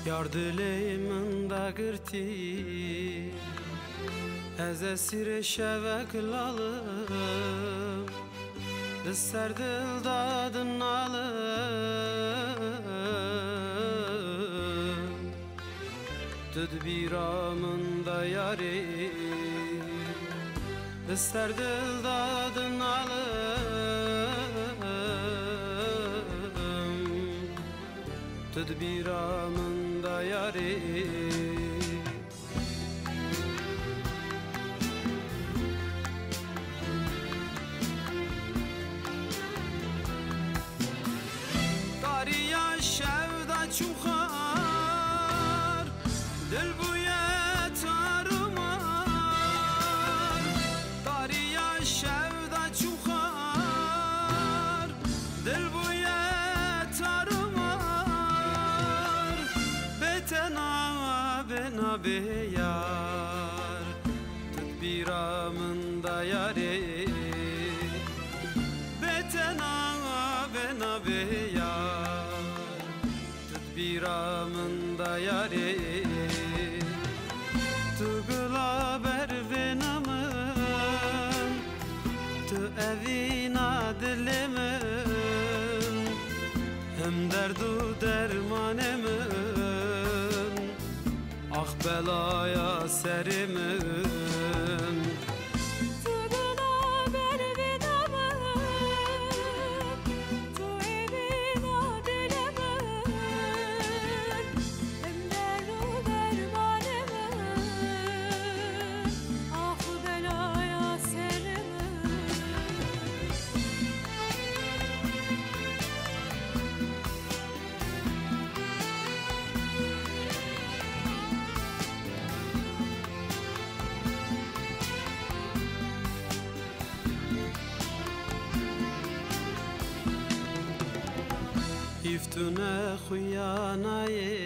Yar dileğimin de girti Ez esir şevek lalım Disser dil dadın alım Tedbiramın da yari Disser dil dadın alım Tedbiramın da yari Dariya şevda çukhar Dil buye tarumar Dariya şevda çukhar Dil buye tarumar Betena bena beyar Tedbiramın da yari Betena bena beyar Tedbiramın da yari Tu gula bervinamın Tu evina dilimin Hem derdu dermanemin Ah belaya serimin Hiftune khuyanaye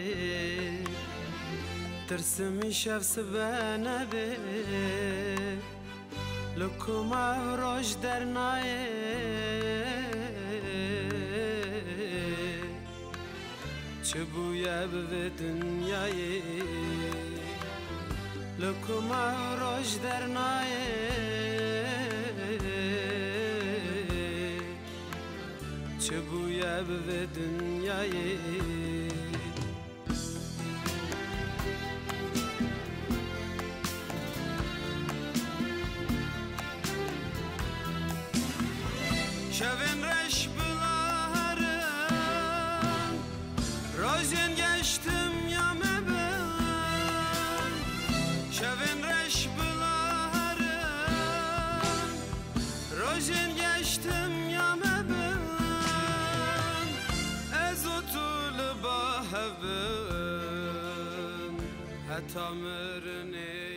Tersimi şefs bene be Lukuma roj dernaye Çubuye be dünyaye Lukuma roj dernaye Çubuye ve dünyayı Şevin reş bularım Rozyen geçtim yame ben Şevin reş bularım Rozyen geçtim yame ben Bahvin Hatta mırni